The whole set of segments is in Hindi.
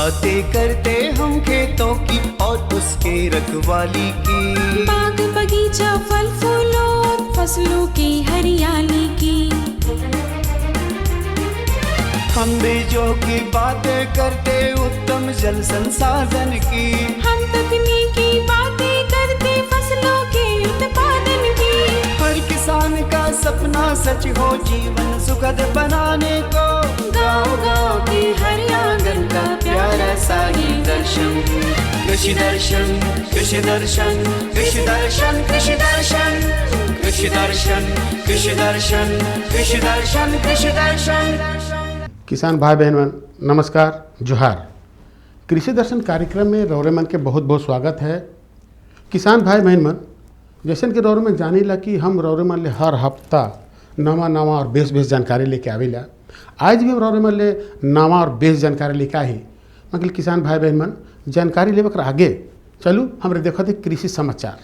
बातें करते हम खेतों की और उसके रखवाली की, बाग बगीचा फल फूलों और फसलों की हरियाली की। हम बीजों की बातें करते उत्तम जल संसाधन की, हम तकनीकी बातें करते फसलों के उत्पादन की। हर किसान का सपना सच हो जीवन सुखद बनाने को, गाँव-गाँव के हर आंगन का प्यारा सा ये दर्शन। कृषि दर्शन, कृषि दर्शन, कृषि दर्शन, कृषि दर्शन, कृषि दर्शन, कृषि दर्शन, कृषि दर्शन, कृषि दर्शन। किसान भाई बहन नमस्कार, जोहार। कृषि दर्शन कार्यक्रम में रौरे मन के बहुत बहुत स्वागत है। किसान भाई बहन मन जैसे कि रौरे मन जानी ला कि हम रौरे मन ले हर हफ्ता नवा और बेस जानकारी लेके आवेला। आज भी हम रौरे मन ले नवा और बेस जानकारी लेके आई। मतलब किसान भाई बहन मन जानकारी लेवे कर आगे चलू हमरे देखो थे कृषि समाचार।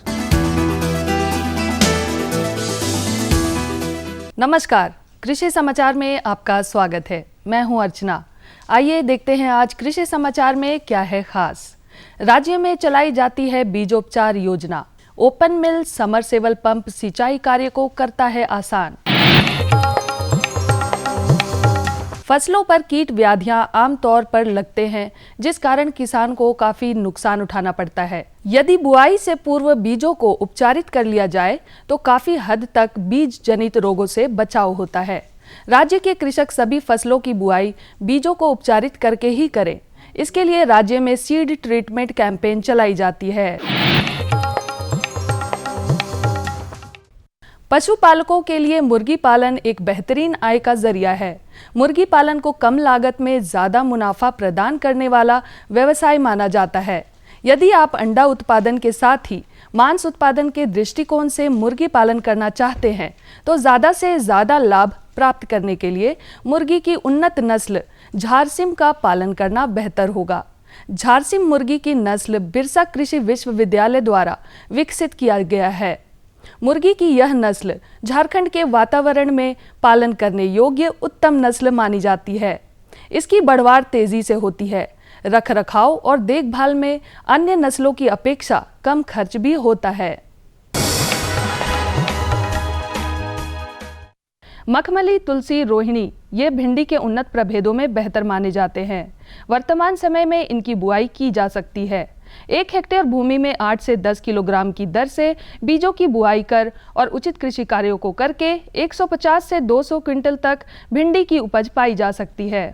नमस्कार, कृषि समाचार में आपका स्वागत है। मैं हूं अर्चना। आइए देखते हैं आज कृषि समाचार में क्या है खास। राज्य में चलाई जाती है बीजोपचार योजना। ओपन मिल समरसेबल पंप सिंचाई कार्य को करता है आसान। फसलों पर कीट व्याधियां आमतौर पर लगते हैं, जिस कारण किसान को काफी नुकसान उठाना पड़ता है। यदि बुआई से पूर्व बीजों को उपचारित कर लिया जाए तो काफी हद तक बीज जनित रोगों से बचाव होता है। राज्य के कृषक सभी फसलों की बुआई बीजों को उपचारित करके ही करें। इसके लिए राज्य में सीड ट्रीटमेंट कैंपेन चलाई जाती है। पशुपालकों के लिए मुर्गी पालन एक बेहतरीन आय का जरिया है। मुर्गी पालन को कम लागत में ज्यादा मुनाफा प्रदान करने वाला व्यवसाय माना जाता है। यदि आप अंडा उत्पादन के साथ ही मांस उत्पादन के दृष्टिकोण से मुर्गी पालन करना चाहते हैं तो ज्यादा से ज्यादा लाभ प्राप्त करने के लिए मुर्गी की उन्नत नस्ल झारसिम का पालन करना बेहतर होगा। झारसिम मुर्गी की नस्ल बिरसा कृषि विश्वविद्यालय द्वारा विकसित किया गया है। मुर्गी की यह नस्ल झारखंड के वातावरण में पालन करने योग्य उत्तम नस्ल मानी जाती है। इसकी बढ़वार तेजी से होती है। रखरखाव और देखभाल में अन्य नस्लों की अपेक्षा कम खर्च भी होता है। मखमली, तुलसी, रोहिणी ये भिंडी के उन्नत प्रभेदों में बेहतर माने जाते हैं। वर्तमान समय में इनकी बुआई की जा सकती है। 1 हेक्टेयर भूमि में 8 से 10 किलोग्राम की दर से बीजों की बुआई कर और उचित कृषि कार्यों को करके 150 से 200 क्विंटल तक भिंडी की उपज पाई जा सकती है।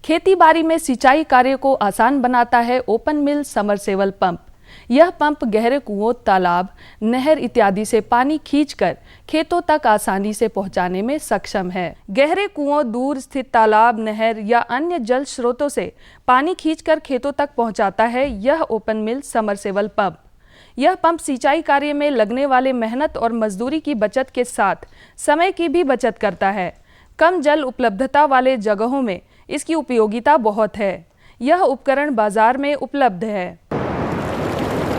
खेती बाड़ी में सिंचाई कार्य को आसान बनाता है ओपन मिल समरसेबल पंप। यह पंप गहरे कुओं, तालाब, नहर इत्यादि से पानी खींचकर खेतों तक आसानी से पहुंचाने में सक्षम है। गहरे कुओं, दूर स्थित तालाब, नहर या अन्य जल स्रोतों से पानी खींचकर खेतों तक पहुंचाता है यह ओपन मिल समरसेबल पंप। यह पंप सिंचाई कार्य में लगने वाले मेहनत और मजदूरी की बचत के साथ समय की भी बचत करता है। कम जल उपलब्धता वाले जगहों में इसकी उपयोगिता बहुत है। यह उपकरण बाजार में उपलब्ध है।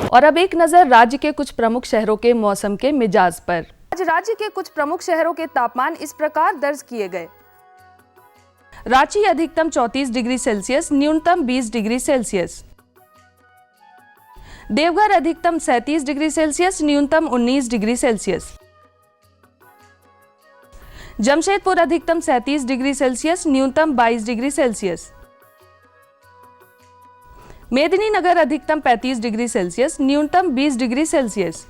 और अब एक नजर राज्य के कुछ प्रमुख शहरों के मौसम के मिजाज पर। आज राज्य के कुछ प्रमुख शहरों के तापमान इस प्रकार दर्ज किए गए। रांची अधिकतम 34 डिग्री सेल्सियस, न्यूनतम 20 डिग्री सेल्सियस। देवघर अधिकतम 37 डिग्री सेल्सियस, न्यूनतम 19 डिग्री सेल्सियस। जमशेदपुर अधिकतम 37 डिग्री सेल्सियस, न्यूनतम 22 डिग्री सेल्सियस। मेदिनीनगर अधिकतम 35 डिग्री सेल्सियस, न्यूनतम 20 डिग्री सेल्सियस।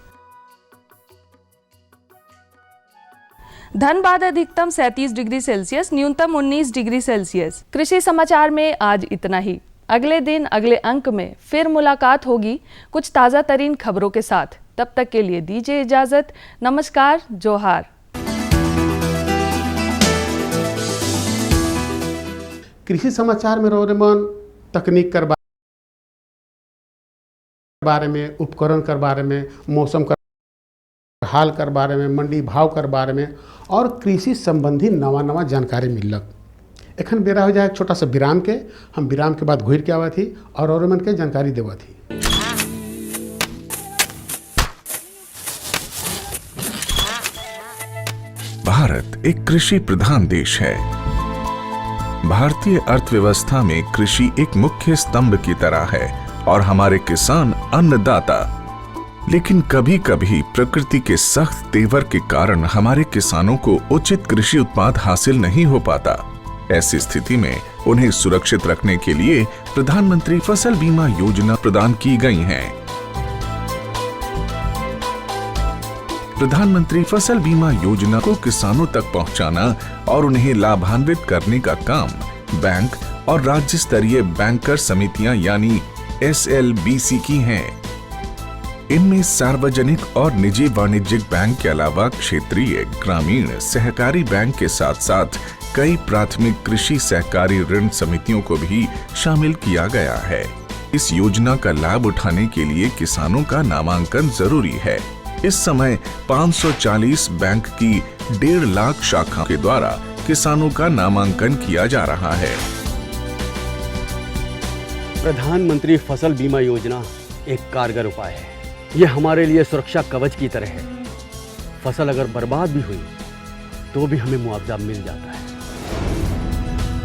धनबाद अधिकतम 37 डिग्री सेल्सियस, न्यूनतम 19 डिग्री सेल्सियस। कृषि समाचार में आज इतना ही। अगले दिन अगले अंक में फिर मुलाकात होगी कुछ ताजा तरीन खबरों के साथ। तब तक के लिए दीजिए इजाजत। नमस्कार, जोहार। कृषि समाचार में रोरेमन तकनीक कर बारे में, उपकरण कर बारे में, मौसम कर हाल कर बारे में, मंडी भाव कर बारे में और कृषि संबंधी नवा जानकारी मिलक। एखन बेरा हो जाए छोटा सा विराम के। हम विराम के बाद घुर के आवा थी और मन के जानकारी देवा थी। भारत भारत एक कृषि प्रधान देश है। भारतीय अर्थव्यवस्था में कृषि एक मुख्य स्तंभ की तरह है और हमारे किसान अन्नदाता। लेकिन कभी कभी प्रकृति के सख्त तेवर के कारण हमारे किसानों को उचित कृषि उत्पाद हासिल नहीं हो पाता। ऐसी स्थिति में उन्हें सुरक्षित रखने के लिए प्रधानमंत्री फसल बीमा योजना प्रदान की गई है। प्रधानमंत्री फसल बीमा योजना को किसानों तक पहुंचाना और उन्हें लाभान्वित करने का काम बैंक और राज्य स्तरीय बैंकर समितियां यानी SLBC की हैं। इनमें सार्वजनिक और निजी वाणिज्यिक बैंक के अलावा क्षेत्रीय, ग्रामीण, सहकारी बैंक के साथ साथ कई प्राथमिक कृषि सहकारी ऋण समितियों को भी शामिल किया गया है। इस योजना का लाभ उठाने के लिए किसानों का नामांकन जरूरी है। इस समय 540 बैंक की 1.5 लाख शाखाओं के द्वारा किसानों का नामांकन किया जा रहा है। प्रधानमंत्री फसल बीमा योजना एक कारगर उपाय है। ये हमारे लिए सुरक्षा कवच की तरह है। फसल अगर बर्बाद भी हुई तो भी हमें मुआवजा मिल जाता है।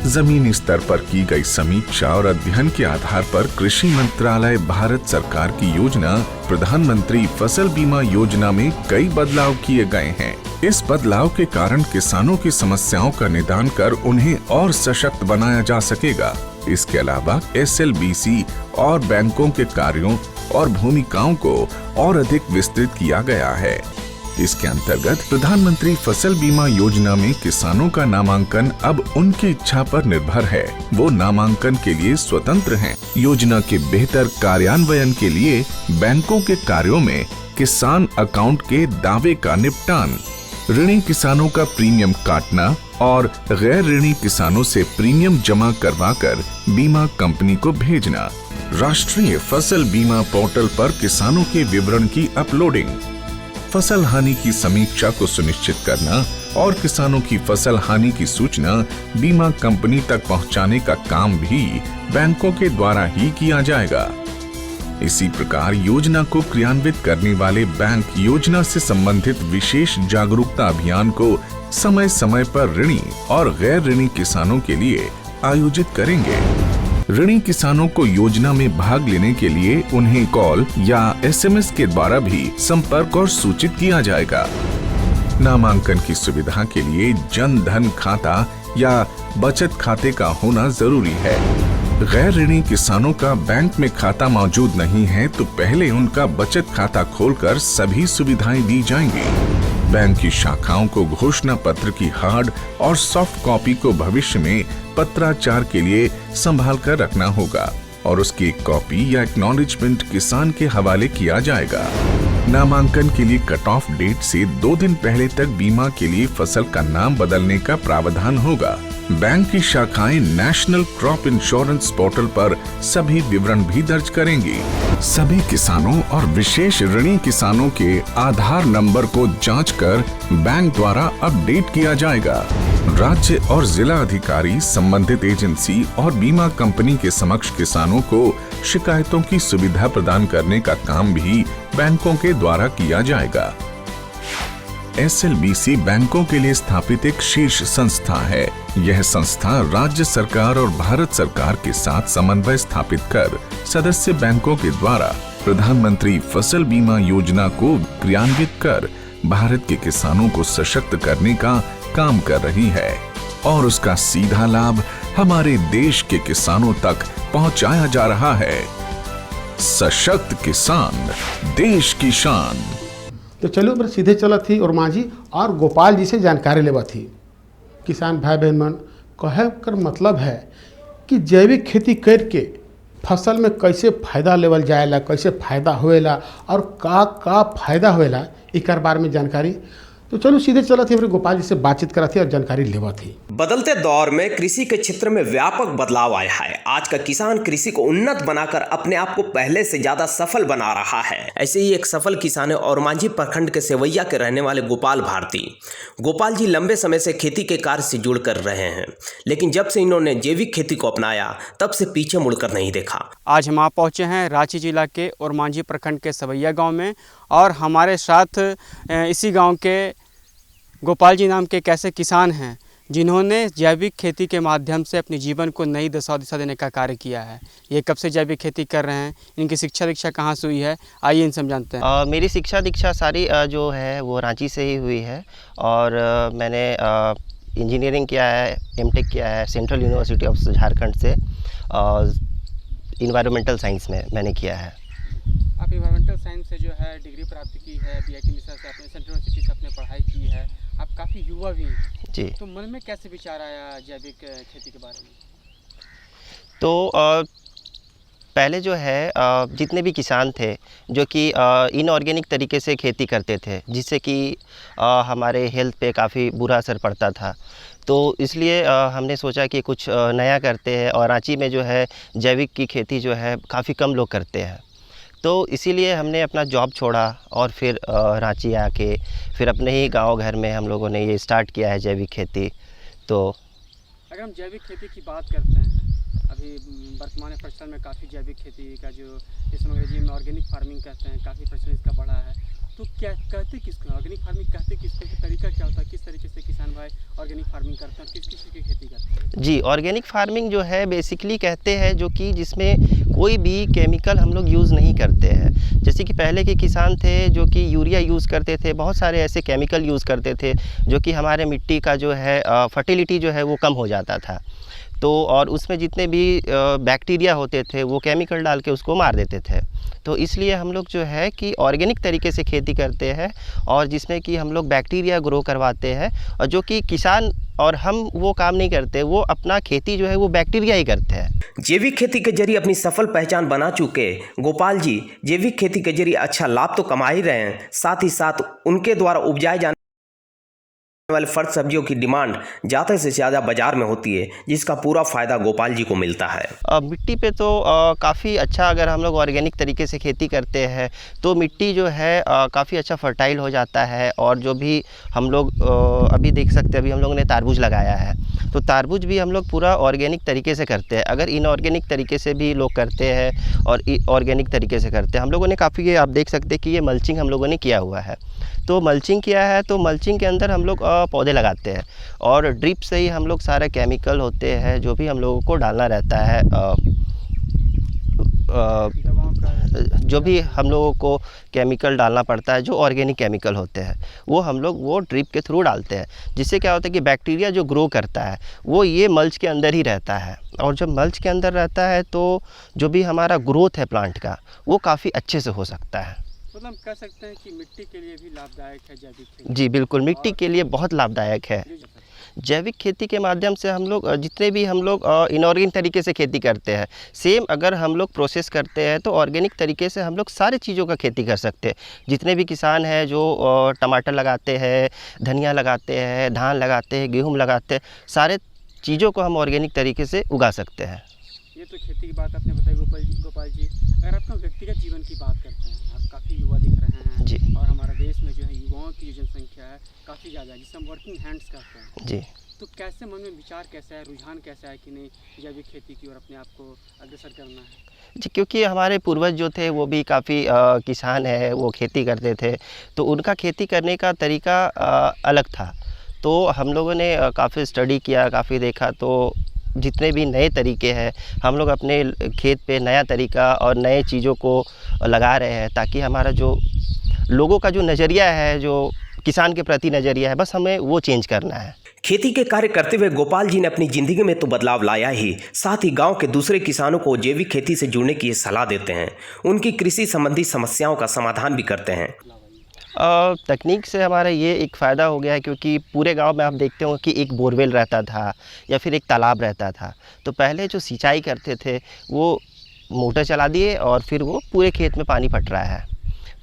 जमीनी स्तर पर की गई समीक्षा और अध्ययन के आधार पर कृषि मंत्रालय भारत सरकार की योजना प्रधानमंत्री फसल बीमा योजना में कई बदलाव किए गए हैं। इस बदलाव के कारण किसानों की समस्याओं का निदान कर उन्हें और सशक्त बनाया जा सकेगा। इसके अलावा SLBC और बैंकों के कार्यों और भूमिकाओं को और अधिक विस्तृत किया गया है। इसके अंतर्गत प्रधानमंत्री फसल बीमा योजना में किसानों का नामांकन अब उनकी इच्छा पर निर्भर है। वो नामांकन के लिए स्वतंत्र हैं। योजना के बेहतर कार्यान्वयन के लिए बैंकों के कार्यों में किसान अकाउंट के दावे का निपटान, ऋणी किसानों का प्रीमियम काटना और गैर ऋणी किसानों से प्रीमियम जमा करवाकर बीमा कंपनी को भेजना, राष्ट्रीय फसल बीमा पोर्टल पर किसानों के विवरण की अपलोडिंग, फसल हानि की समीक्षा को सुनिश्चित करना और किसानों की फसल हानि की सूचना बीमा कंपनी तक पहुंचाने का काम भी बैंकों के द्वारा ही किया जाएगा। इसी प्रकार योजना को क्रियान्वित करने वाले बैंक योजना से संबंधित विशेष जागरूकता अभियान को समय समय पर ऋणी और गैर ऋणी किसानों के लिए आयोजित करेंगे। ऋणी किसानों को योजना में भाग लेने के लिए उन्हें कॉल या SMS के द्वारा भी संपर्क और सूचित किया जाएगा। नामांकन की सुविधा के लिए जन धन खाता या बचत खाते का होना जरूरी है। गैर ऋणी किसानों का बैंक में खाता मौजूद नहीं है तो पहले उनका बचत खाता खोलकर सभी सुविधाएं दी जाएंगी। बैंक की शाखाओं को घोषणा पत्र की हार्ड और सॉफ्ट कॉपी को भविष्य में पत्राचार के लिए संभाल कर रखना होगा और उसकी एक कॉपी या एक्नॉलेजमेंट किसान के हवाले किया जाएगा। नामांकन के लिए कट ऑफ डेट से 2 दिन पहले तक बीमा के लिए फसल का नाम बदलने का प्रावधान होगा। बैंक की शाखाएं नेशनल क्रॉप इंश्योरेंस पोर्टल पर सभी विवरण भी दर्ज करेंगी। सभी किसानों और विशेष ऋणी किसानों के आधार नंबर को जांचकर बैंक द्वारा अपडेट किया जाएगा। राज्य और जिला अधिकारी, संबंधित एजेंसी और बीमा कंपनी के समक्ष किसानों को शिकायतों की सुविधा प्रदान करने का काम भी बैंकों के द्वारा किया जाएगा। SLBC बैंकों के लिए स्थापित एक शीर्ष संस्था है। यह संस्था राज्य सरकार और भारत सरकार के साथ समन्वय स्थापित कर सदस्य बैंकों के द्वारा प्रधानमंत्री फसल बीमा योजना को क्रियान्वित कर भारत के किसानों को सशक्त करने का काम कर रही है और उसका सीधा लाभ हमारे देश के किसानों तक पहुंचाया जा रहा है। सशक्त किसान, देश की शान। तो चलो पर सीधे चला थी और मांझी और गोपाल जी से जानकारी लेवा थी। किसान भाई बहन मन कहे कर मतलब है कि जैविक खेती करके फसल में कैसे फायदा लेवल जाएला, कैसे फायदा होएला और का फायदा होएला एकर बारे में जानकारी। तो चलो सीधे चला थी, गोपाल जी से बातचीत करा थी और जानकारी लेवा थी। बदलते दौर में कृषि के क्षेत्र में व्यापक बदलाव आया है। आज का किसान कृषि को उन्नत बनाकर अपने आप को पहले से ज्यादा सफल बना रहा है। ऐसे ही एक सफल किसान है और मांझी प्रखंड के सेवैया के रहने वाले गोपाल भारती। गोपाल जी लंबे समय से खेती के कार्य से जुड़ कर रहे हैं, लेकिन जब से इन्होंने जैविक खेती को अपनाया तब से पीछे मुड़कर नहीं देखा। आज हम आप पहुँचे हैं रांची जिला के और मांझी प्रखंड के सेवैया गाँव में और हमारे साथ इसी गाँव के गोपाल जी नाम के एक ऐसे किसान हैं जिन्होंने जैविक खेती के माध्यम से अपने जीवन को नई दिशा देने का कार्य किया है। ये कब से जैविक खेती कर रहे हैं, इनकी शिक्षा दीक्षा कहाँ से हुई है, आइए इनसे हम जानते हैं। मेरी शिक्षा दीक्षा सारी जो है वो रांची से ही हुई है और मैंने इंजीनियरिंग किया है, एमटेक किया है सेंट्रल यूनिवर्सिटी ऑफ झारखंड से, इन्वायरमेंटल साइंस में मैंने किया है। आप इन्वायरमेंटल साइंस से जो है डिग्री प्राप्त की है, बीआईटी मिश्रा से आपने सेंट्रल यूनिवर्सिटी से आपने पढ़ाई की है, आप काफ़ी युवा भी हैं जी। तो मन में कैसे विचार आया जैविक खेती के बारे में? तो पहले जो है जितने भी किसान थे जो कि इनऑर्गेनिक तरीके से खेती करते थे, जिससे कि हमारे हेल्थ पे काफ़ी बुरा असर पड़ता था, तो इसलिए हमने सोचा कि कुछ नया करते हैं। और रांची में जो है जैविक की खेती जो है काफ़ी कम लोग करते हैं, तो इसीलिए हमने अपना जॉब छोड़ा और फिर रांची आके फिर अपने ही गांव घर में हम लोगों ने ये स्टार्ट किया है जैविक खेती। तो अगर हम जैविक खेती की बात करते हैं, अभी वर्तमान परिसर में काफ़ी जैविक खेती का जो इस अंग्रेजी में ऑर्गेनिक फार्मिंग कहते हैं, काफ़ी प्रचलन इसका बढ़ा है, तो क्या कहते किसको ऑर्गेनिक फार्मिंग कहते किसको, तरीका क्या होता है, किस तरीके से किसान भाई ऑर्गेनिक फार्मिंग करते हैं, किस किस की खेती करते हैं? जी, ऑर्गेनिक फार्मिंग जो है बेसिकली कहते हैं जो कि जिसमें कोई भी केमिकल हम लोग यूज़ नहीं करते हैं। जैसे कि पहले के किसान थे जो कि यूरिया यूज़ करते थे, बहुत सारे ऐसे केमिकल यूज़ करते थे जो कि हमारे मिट्टी का जो है फर्टिलिटी जो है वो कम हो जाता था। तो और उसमें जितने भी बैक्टीरिया होते थे वो केमिकल डाल के उसको मार देते थे। तो इसलिए हम लोग जो है कि ऑर्गेनिक तरीके से खेती करते हैं और जिसमें कि हम लोग बैक्टीरिया ग्रो करवाते हैं, और जो कि किसान और हम वो काम नहीं करते, वो अपना खेती जो है वो बैक्टीरिया ही करते हैं। जैविक खेती के जरिए अपनी सफल पहचान बना चुके गोपाल जी जैविक खेती के जरिए अच्छा लाभ तो कमा ही रहे हैं, साथ ही साथ उनके द्वारा उपजाए जाने वाले फल सब्जियों की डिमांड ज़्यादा से ज़्यादा बाजार में होती है, जिसका पूरा फ़ायदा गोपाल जी को मिलता है। मिट्टी पे तो काफ़ी अच्छा, अगर हम लोग ऑर्गेनिक तरीके से खेती करते हैं तो मिट्टी जो है काफ़ी अच्छा फर्टाइल हो जाता है। और जो भी हम लोग अभी देख सकते हैं, अभी हम लोगों ने तारबूज लगाया है, तो तारबूज भी हम लोग पूरा ऑर्गेनिक तरीके से करते हैं। अगर इनऑर्गेनिक तरीके से भी लोग करते हैं और ऑर्गेनिक तरीके से करते हैं, हम लोगों ने काफ़ी, ये आप देख सकते हैं कि ये मल्चिंग हम लोगों ने किया हुआ है। तो मल्चिंग किया है, तो मल्चिंग के अंदर हम लोग पौधे लगाते हैं और ड्रिप से ही हम लोग सारे केमिकल होते हैं जो भी हम लोगों को डालना रहता है, जो भी हम लोगों को केमिकल डालना पड़ता है, जो ऑर्गेनिक केमिकल होते हैं वो हम लोग वो ड्रिप के थ्रू डालते हैं, जिससे क्या होता है कि बैक्टीरिया जो ग्रो करता है वो ये मल्च के अंदर ही रहता है। और जब मल्च के अंदर रहता है तो जो भी हमारा ग्रोथ है प्लांट का वो काफ़ी अच्छे से हो सकता है। मतलब हम कह सकते हैं कि मिट्टी के लिए भी लाभदायक है जैविक खेती। जी बिल्कुल, मिट्टी के लिए बहुत लाभदायक है। जैविक खेती के माध्यम से हम लोग जितने भी हम लोग इनऑर्गेनिक तरीके से खेती करते हैं, सेम अगर हम लोग प्रोसेस करते हैं तो ऑर्गेनिक तरीके से हम लोग सारे चीज़ों का खेती कर सकते हैं। जितने भी किसान हैं जो टमाटर लगाते हैं, धनिया लगाते हैं, धान लगाते हैं, गेहूँ लगाते हैं, सारे चीज़ों को हम ऑर्गेनिक तरीके से उगा सकते हैं। ये तो खेती की बात आपने बताई गोपाल जी। अगर आपका व्यक्तिगत जीवन की बात करते हैं, आप काफ़ी युवा दिख रहे हैं जी, और हमारा देश में जो है युवाओं की जो जनसंख्या है काफ़ी ज़्यादा है, जिसे हम वर्किंग हैंड्स कहते हैं जी। तो कैसे मन में विचार कैसा है, रुझान कैसा है कि नहीं जैविक खेती की ओर अपने आप को अग्रसर करना है? जी, क्योंकि हमारे पूर्वज जो थे वो भी काफ़ी किसान है, वो खेती करते थे, तो उनका खेती करने का तरीका अलग था। तो हम लोगों ने काफ़ी स्टडी किया, काफ़ी देखा, तो जितने भी नए तरीके हैं हम लोग अपने खेत पे नया तरीका और नए चीज़ों को लगा रहे हैं, ताकि हमारा जो लोगों का जो नज़रिया है, जो किसान के प्रति नज़रिया है, बस हमें वो चेंज करना है। खेती के कार्य करते हुए गोपाल जी ने अपनी जिंदगी में तो बदलाव लाया ही, साथ ही गांव के दूसरे किसानों को जैविक खेती से जुड़ने की सलाह देते हैं, उनकी कृषि संबंधी समस्याओं का समाधान भी करते हैं। तकनीक से हमारा ये एक फ़ायदा हो गया है, क्योंकि पूरे गांव में आप देखते हो कि एक बोरवेल रहता था या फिर एक तालाब रहता था। तो पहले जो सिंचाई करते थे वो मोटर चला दिए और फिर वो पूरे खेत में पानी पट रहा है।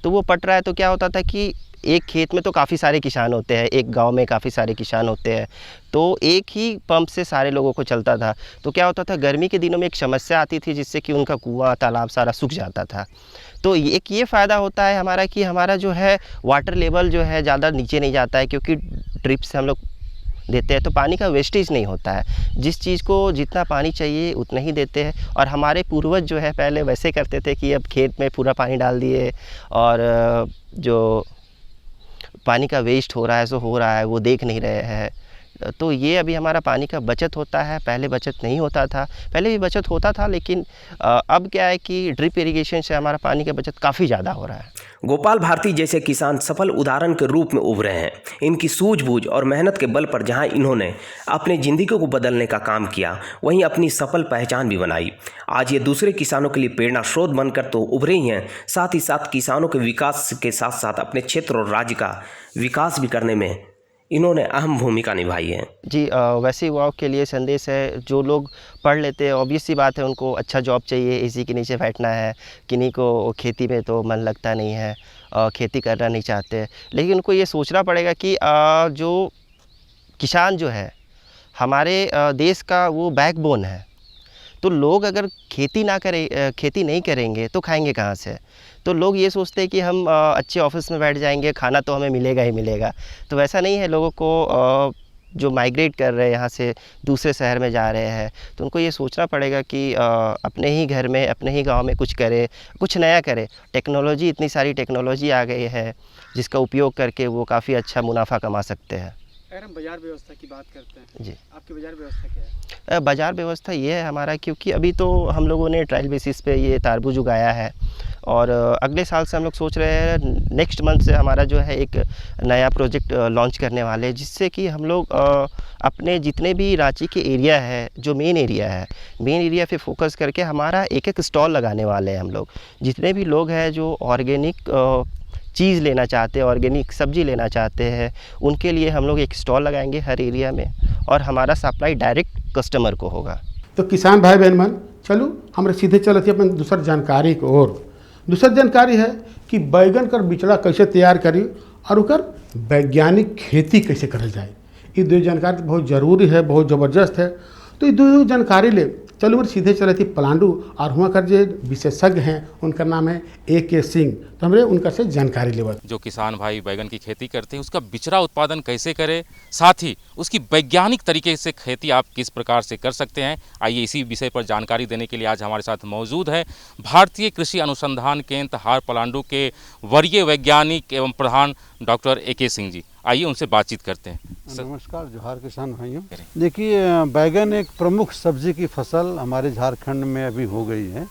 तो वो पट रहा है तो क्या होता था कि एक खेत में तो काफ़ी सारे किसान होते हैं, एक गांव में काफ़ी सारे किसान होते हैं, तो एक ही पंप से सारे लोगों को चलता था। तो क्या होता था, गर्मी के दिनों में एक समस्या आती थी जिससे कि उनका कुआं तालाब सारा सूख जाता था। तो एक ये फ़ायदा होता है हमारा कि हमारा जो है वाटर लेवल जो है ज़्यादा नीचे नहीं जाता है, क्योंकि ड्रिप से हम लोग देते हैं तो पानी का वेस्टेज नहीं होता है। जिस चीज़ को जितना पानी चाहिए उतना ही देते हैं। और हमारे पूर्वज जो है पहले वैसे करते थे कि अब खेत में पूरा पानी डाल दिए और जो पानी का वेस्ट हो रहा है, सो हो रहा है, वो देख नहीं रहे हैं। तो ये अभी हमारा पानी का बचत होता है, पहले बचत नहीं होता था। पहले भी बचत होता था, लेकिन अब क्या है कि ड्रिप इरिगेशन से हमारा पानी का बचत काफ़ी ज़्यादा हो रहा है। गोपाल भारती जैसे किसान सफल उदाहरण के रूप में उभरे हैं। इनकी सूझबूझ और मेहनत के बल पर जहां इन्होंने अपने ज़िंदगी को बदलने का काम किया, वहीं अपनी सफल पहचान भी बनाई। आज ये दूसरे किसानों के लिए प्रेरणा स्रोत बनकर तो उभरे ही हैं, साथ ही साथ किसानों के विकास के साथ साथ अपने क्षेत्र और राज्य का विकास भी करने में इन्होंने अहम भूमिका निभाई है। जी, वैसे युवाओं के लिए संदेश है, जो लोग पढ़ लेते हैं, ऑब्वियस सी बात है, उनको अच्छा जॉब चाहिए, एसी के नीचे बैठना है, किन्हीं को खेती में तो मन लगता नहीं है, खेती करना नहीं चाहते। लेकिन उनको ये सोचना पड़ेगा कि जो किसान जो है हमारे देश का वो बैकबोन है। तो लोग अगर खेती नहीं करेंगे तो खाएंगे कहाँ से? तो लोग ये सोचते हैं कि हम अच्छे ऑफिस में बैठ जाएंगे, खाना तो हमें मिलेगा ही मिलेगा। तो वैसा नहीं है। लोगों को जो माइग्रेट कर रहे हैं यहाँ से दूसरे शहर में जा रहे हैं, तो उनको ये सोचना पड़ेगा कि अपने ही घर में, अपने ही गांव में कुछ करे, कुछ नया करे। टेक्नोलॉजी, इतनी सारी टेक्नोलॉजी आ गई है जिसका उपयोग करके वो काफ़ी अच्छा मुनाफा कमा सकते हैं। अगर हम बाजार व्यवस्था की बात करते हैं, जी, आपकी बाजार व्यवस्था क्या है? बाज़ार व्यवस्था ये है हमारा, क्योंकि अभी तो हम लोगों ने ट्रायल बेसिस पे ये तारबूज उगाया है, और अगले साल से हम लोग सोच रहे हैं, नेक्स्ट मंथ से हमारा जो है एक नया प्रोजेक्ट लॉन्च करने वाले हैं, जिससे कि हम लोग अपने जितने भी रांची के एरिया है, जो मेन एरिया पे फोकस करके हमारा एक स्टॉल लगाने वाले हैं हम लोग। जितने भी लोग हैं जो ऑर्गेनिक चीज़ लेना चाहते हैं, ऑर्गेनिक सब्जी लेना चाहते हैं, उनके लिए हम लोग एक स्टॉल लगाएंगे हर एरिया में, और हमारा सप्लाई डायरेक्ट कस्टमर को होगा। तो किसान भाई बहन मन, चलो हमारे सीधे चलते हैं अपन दूसर जानकारी को। और दूसर जानकारी है कि बैगन कर बिचड़ा कैसे तैयार करी और उकर वैज्ञानिक खेती कैसे करल जाए। ये दो जानकारी बहुत ज़रूरी है, बहुत ज़बरदस्त है। तो ये दो जानकारी ले चलो मेरे सीधे चले थी पलांडू, और हुआ कर जो विशेषज्ञ हैं उनका नाम है AK सिंह। तो हमरे उनका से जानकारी लेवा। जो किसान भाई बैगन की खेती करते हैं, उसका बिचड़ा उत्पादन कैसे करें, साथ ही उसकी वैज्ञानिक तरीके से खेती आप किस प्रकार से कर सकते हैं, आइए इसी विषय पर जानकारी देने के लिए आज हमारे साथ मौजूद है भारतीय कृषि अनुसंधान केंद्र हार पलांडू के वरीय वैज्ञानिक एवं प्रधान डॉक्टर AK सिंह जी। आइए उनसे बातचीत करते हैं। नमस्कार जोहार किसान भाइयों। देखिए, बैगन एक प्रमुख सब्जी की फसल हमारे झारखंड में अभी हो गई है,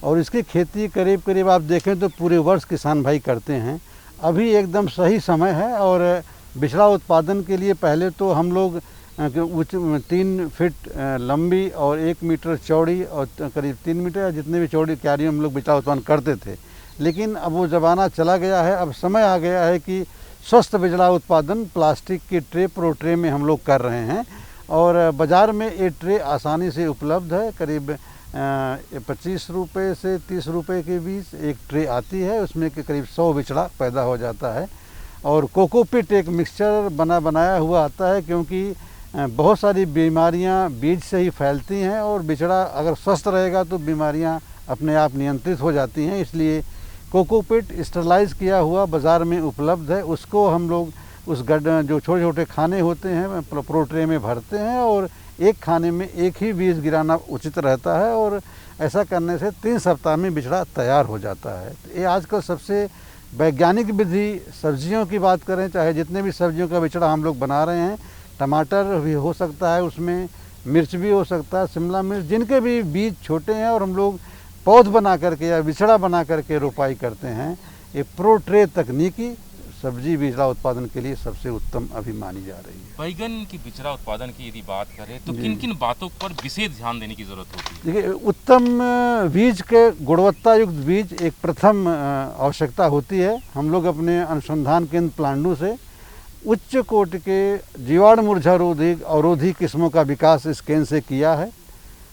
और इसकी खेती करीब करीब आप देखें तो पूरे वर्ष किसान भाई करते हैं। अभी एकदम सही समय है, और बिचड़ा उत्पादन के लिए पहले तो हम लोग 3 फीट लंबी और 1 मीटर चौड़ी और करीब 3 मीटर जितने भी चौड़ी क्यारी हम लोग बिचड़ा उत्पादन करते थे। लेकिन अब वो ज़माना चला गया है। अब समय आ गया है कि स्वस्थ बिचड़ा उत्पादन प्लास्टिक की ट्रे, प्रो ट्रे में हम लोग कर रहे हैं, और बाज़ार में ये ट्रे आसानी से उपलब्ध है। करीब 25 रुपये से 30 रुपये के बीच एक ट्रे आती है, उसमें के करीब 100 बिचड़ा पैदा हो जाता है। और कोकोपीट एक मिक्सचर बनाया हुआ आता है, क्योंकि बहुत सारी बीमारियां बीज से ही फैलती हैं, और बिचड़ा अगर स्वस्थ रहेगा तो बीमारियां अपने आप नियंत्रित हो जाती हैं। इसलिए कोकोपीट स्टरलाइज किया हुआ बाज़ार में उपलब्ध है। उसको हम लोग उस जो छोटे छोटे खाने होते हैं प्रो ट्रे में भरते हैं, और एक खाने में एक ही बीज गिराना उचित रहता है, और ऐसा करने से 3 सप्ताह में बिचड़ा तैयार हो जाता है। तो ये आजकल सबसे वैज्ञानिक विधि। सब्जियों की बात करें, चाहे जितने भी सब्जियों का बिचड़ा हम लोग बना रहे हैं, टमाटर भी हो सकता है, उसमें मिर्च भी हो सकता है, शिमला मिर्च, जिनके भी बीज छोटे हैं और हम लोग पौध बना करके या बिचड़ा बना करके रोपाई करते हैं। ये प्रो ट्रे तकनीकी सब्जी बिचड़ा उत्पादन के लिए सबसे उत्तम अभी मानी जा रही है। बैगन की बिचड़ा उत्पादन की यदि बात करें तो किन किन बातों पर विशेष ध्यान देने की जरूरत होती है? देखिए, उत्तम बीज के गुणवत्ता युक्त बीज एक प्रथम आवश्यकता होती है। हम लोग अपने अनुसंधान केंद्र पलांडू से उच्च कोटि के जीवाणु मुरझा अवरोधी किस्मों का विकास इस केंद्र से किया है।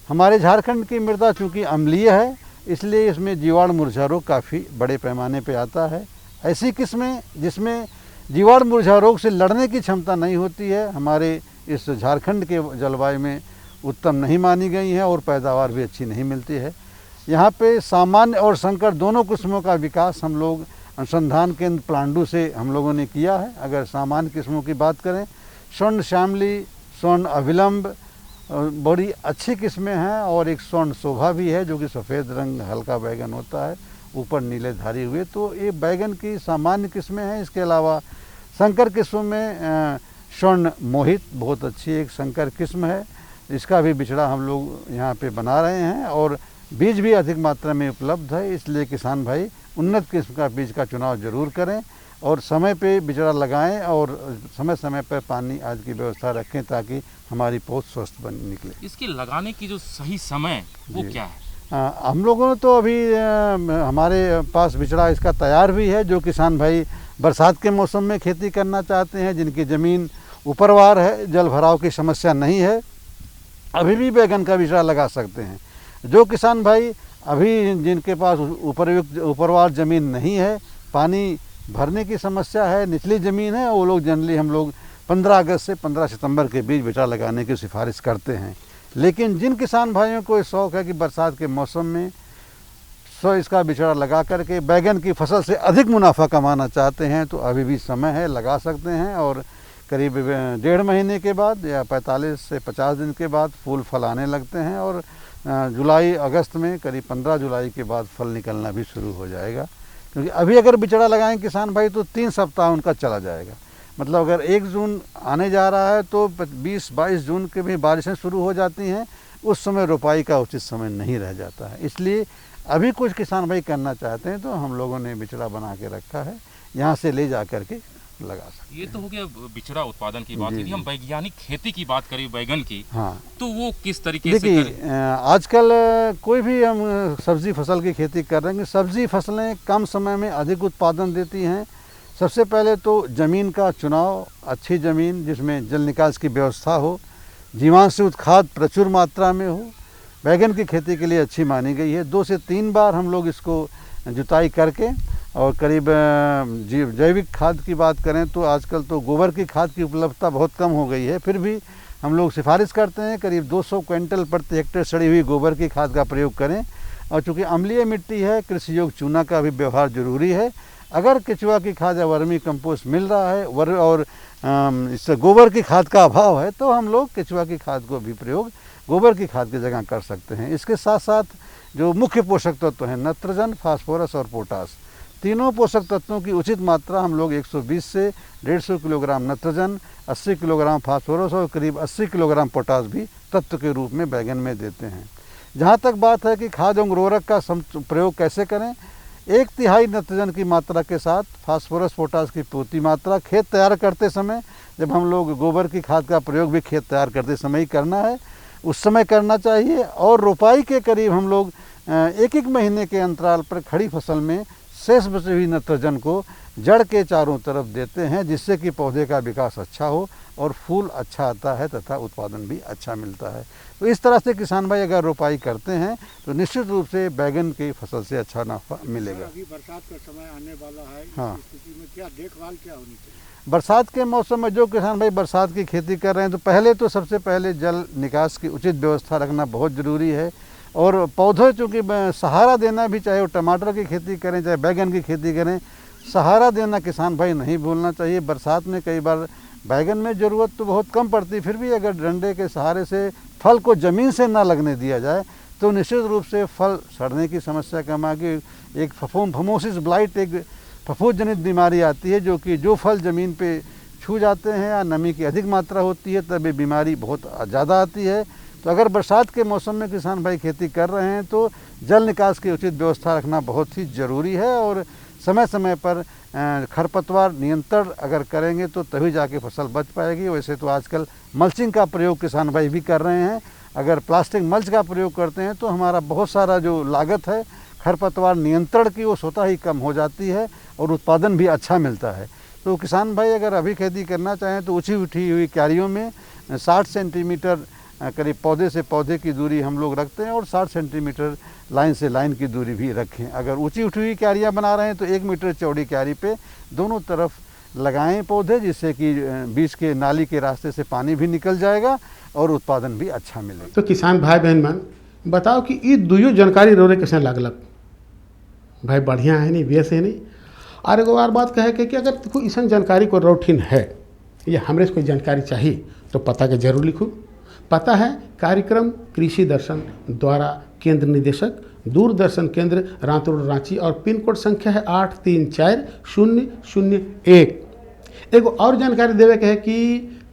हमारे झारखंड की मृदा चूँकि अम्लीय है, इसलिए इसमें जीवाणु मुरझा रोग काफ़ी बड़े पैमाने पे आता है। ऐसी किस्में जिसमें जीवाणु मुरझा रोग से लड़ने की क्षमता नहीं होती है, हमारे इस झारखंड के जलवायु में उत्तम नहीं मानी गई हैं, और पैदावार भी अच्छी नहीं मिलती है। यहाँ पे सामान्य और संकर दोनों किस्मों का विकास हम लोग अनुसंधान केंद्र पलांडू से हम लोगों ने किया है। अगर सामान्य किस्मों की बात करें, स्वर्ण श्यामली, स्वर्ण अविलंब बड़ी अच्छी किस्में हैं, और एक स्वर्ण शोभा भी है जो कि सफ़ेद रंग हल्का बैगन होता है, ऊपर नीले धारी हुए। तो ये बैगन की सामान्य किस्में हैं। इसके अलावा संकर किस्म में स्वर्ण मोहित बहुत अच्छी एक संकर किस्म है, इसका भी बिचड़ा हम लोग यहाँ पे बना रहे हैं और बीज भी अधिक मात्रा में उपलब्ध है। इसलिए किसान भाई उन्नत किस्म का बीज का चुनाव जरूर करें और समय पे बिचड़ा लगाएं और समय समय पर पानी आदि की व्यवस्था रखें ताकि हमारी पौध स्वस्थ बन निकले। इसके लगाने की जो सही समय वो क्या है? हम लोगों ने तो अभी हमारे पास बिचड़ा इसका तैयार भी है। जो किसान भाई बरसात के मौसम में खेती करना चाहते हैं, जिनकी ज़मीन ऊपरवार है, जल भराव की समस्या नहीं है, अभी भी बैगन का बिचड़ा लगा सकते हैं। जो किसान भाई अभी जिनके पास ऊपरवार ज़मीन नहीं है, पानी भरने की समस्या है, निचली ज़मीन है, वो लोग जनरली हम लोग 15 अगस्त से 15 सितंबर के बीच बिचड़ा लगाने की सिफारिश करते हैं। लेकिन जिन किसान भाइयों को शौक़ है कि बरसात के मौसम में इसका बिचड़ा लगा करके बैगन की फसल से अधिक मुनाफा कमाना चाहते हैं तो अभी भी समय है, लगा सकते हैं। और करीब 1.5 महीने के बाद या 45 से 50 दिन के बाद फूल फल आने लगते हैं और जुलाई अगस्त में करीब 15 जुलाई के बाद फल निकलना भी शुरू हो जाएगा। क्योंकि अभी अगर बिचड़ा लगाएं किसान भाई तो 3 सप्ताह उनका चला जाएगा। मतलब अगर 1 जून आने जा रहा है तो 20-22 जून के भी बारिशें शुरू हो जाती हैं, उस समय रोपाई का उचित समय नहीं रह जाता है। इसलिए अभी कुछ किसान भाई करना चाहते हैं तो हम लोगों ने बिचड़ा बना के रखा है, यहाँ से ले जा कर के लगा सकते। ये तो हो गया बिचड़ा उत्पादन की बात। यदि हम वैज्ञानिक खेती की बात करें बैगन की, हाँ, तो वो किस तरीके से करें? आजकल कोई भी हम सब्जी फसल की खेती कर रहे हैं, सब्जी फसलें कम समय में अधिक उत्पादन देती हैं। सबसे पहले तो ज़मीन का चुनाव, अच्छी ज़मीन जिसमें जल निकास की व्यवस्था हो, जीवाणुयुक्त खाद प्रचुर मात्रा में हो, बैगन की खेती के लिए अच्छी मानी गई है। 2 से 3 बार हम लोग इसको जुताई करके और करीब जैविक खाद की बात करें तो आजकल तो गोबर की खाद की उपलब्धता बहुत कम हो गई है, फिर भी हम लोग सिफारिश करते हैं करीब 200 क्विंटल प्रति हेक्टेयर सड़ी हुई गोबर की खाद का प्रयोग करें। और चूँकि अम्लीय मिट्टी है, कृषि योग्य चूना का भी व्यवहार जरूरी है। अगर केचुआ की खाद या वर्मी कंपोस्ट मिल रहा है और इससे गोबर की खाद का अभाव है तो हम लोग केचुआ की खाद को भी प्रयोग गोबर की खाद की जगह कर सकते हैं। इसके साथ साथ जो मुख्य पोषक तत्व हैं नाइट्रोजन, फास्फोरस और पोटास, तीनों पोषक तत्वों की उचित मात्रा हम लोग 120 से 150 किलोग्राम नाइट्रोजन, 80 किलोग्राम फास्फोरस और करीब 80 किलोग्राम पोटास भी तत्व के रूप में बैगन में देते हैं। जहाँ तक बात है कि खाद एवं उर्वरक का प्रयोग कैसे करें, 1/3 नाइट्रोजन की मात्रा के साथ फास्फोरस पोटास की पूर्ति मात्रा खेत तैयार करते समय, जब हम लोग गोबर की खाद का प्रयोग भी खेत तैयार करते समय ही करना है, उस समय करना चाहिए। और रोपाई के करीब हम लोग 1-1 महीने के अंतराल पर खड़ी फसल में शेष बची हुई नाइट्रोजन को जड़ के चारों तरफ देते हैं, जिससे कि पौधे का विकास अच्छा हो और फूल अच्छा आता है तथा उत्पादन भी अच्छा मिलता है। तो इस तरह से किसान भाई अगर रोपाई करते हैं तो निश्चित रूप से बैगन की फसल से अच्छा नफा मिलेगा। अभी बरसात का समय आने वाला है, हाँ, इस स्थिति में क्या देखभाल क्या होनी चाहिए? बरसात के मौसम में जो किसान भाई बरसात की खेती कर रहे हैं तो पहले तो सबसे पहले जल निकास की उचित व्यवस्था रखना बहुत ज़रूरी है। और पौधे चूँकि सहारा देना भी, चाहे वो टमाटर की खेती करें चाहे बैगन की खेती करें, सहारा देना किसान भाई नहीं भूलना चाहिए। बरसात में कई बार बैगन में ज़रूरत तो बहुत कम पड़ती, फिर भी अगर डंडे के सहारे से फल को ज़मीन से ना लगने दिया जाए तो निश्चित रूप से फल सड़ने की समस्या कम आगे। एक फमोसिस ब्लाइट, एक फफूंद जनित बीमारी आती है जो फल ज़मीन पे छू जाते हैं या नमी की अधिक मात्रा होती है तब ये बीमारी बहुत ज़्यादा आती है। तो अगर बरसात के मौसम में किसान भाई खेती कर रहे हैं तो जल निकास की उचित व्यवस्था रखना बहुत ही ज़रूरी है। और समय समय पर खरपतवार नियंत्रण अगर करेंगे तो तभी जाके फसल बच पाएगी। वैसे तो आजकल मल्चिंग का प्रयोग किसान भाई भी कर रहे हैं। अगर प्लास्टिक मल्च का प्रयोग करते हैं तो हमारा बहुत सारा जो लागत है खरपतवार नियंत्रण की वो स्वतः ही कम हो जाती है और उत्पादन भी अच्छा मिलता है। तो किसान भाई अगर अभी खेती करना चाहें तो ऊँची उठी हुई क्यारियों में 60 सेंटीमीटर करीब पौधे से पौधे की दूरी हम लोग रखते हैं और 60 सेंटीमीटर लाइन से लाइन की दूरी भी रखें। अगर ऊंची उठी हुई क्यारियाँ बना रहे हैं तो 1 मीटर चौड़ी क्यारी पे दोनों तरफ लगाएं पौधे, जिससे कि बीच के नाली के रास्ते से पानी भी निकल जाएगा और उत्पादन भी अच्छा मिलेगा। तो किसान भाई बहन मन बताओ कि ये दुयो जानकारी रोरे कैसे लागलक भाई, बढ़िया है नहीं, बेस है नहीं। और एक और बात कहे कि अगर कोई ऐसा जानकारी को रोठिन है या हमरे से कोई जानकारी चाहिए तो पता के जरूर लिखूँ। पता है कार्यक्रम कृषि दर्शन द्वारा केंद्र निदेशक दूरदर्शन केंद्र रातुर रांची और पिन कोड संख्या है 834001। एगो और जानकारी देवे के है कि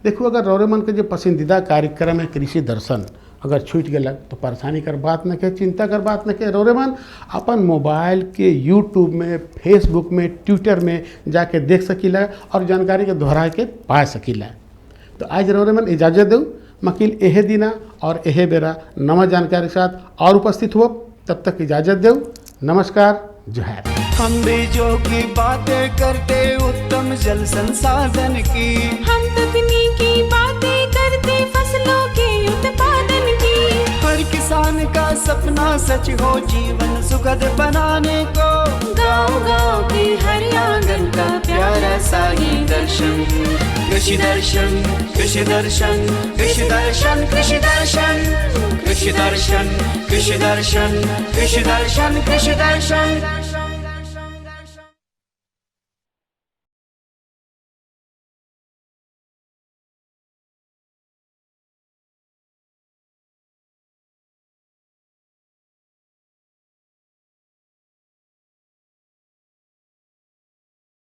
देखो, अगर रौरेमन के जो पसंदीदा कार्यक्रम है कृषि दर्शन, अगर छूट गया तो परेशानी कर बात न के, चिंता कर बात न के। रौरेमन अपन मोबाइल के यूट्यूब में, फेसबुक में, ट्विटर में जाके देख सकीला और जानकारी के दोहरा के पा सकीला। तो आज रौरेमन इजाज़त दो, मकील एहे दिना और एहे बेरा नवा जानकारी के साथ और उपस्थित हो। तब तक इजाज़त दो, नमस्कार, जोहार। हम बीजों की बातें करते उत्तम जल संसाधन की, हम तकनीकी बातें करते फसलों के उत्पादन की। हर किसान का सपना सच हो जीवन सुखद बनाने को, गाँव-गाँव के हर आंगन का प्यारा सा ये दर्शन। कृषि दर्शन, कृषि दर्शन, कृषि दर्शन, कृषि दर्शन, कृषि दर्शन, कृषि दर्शन, कृषि दर्शन, कृषि दर्शन।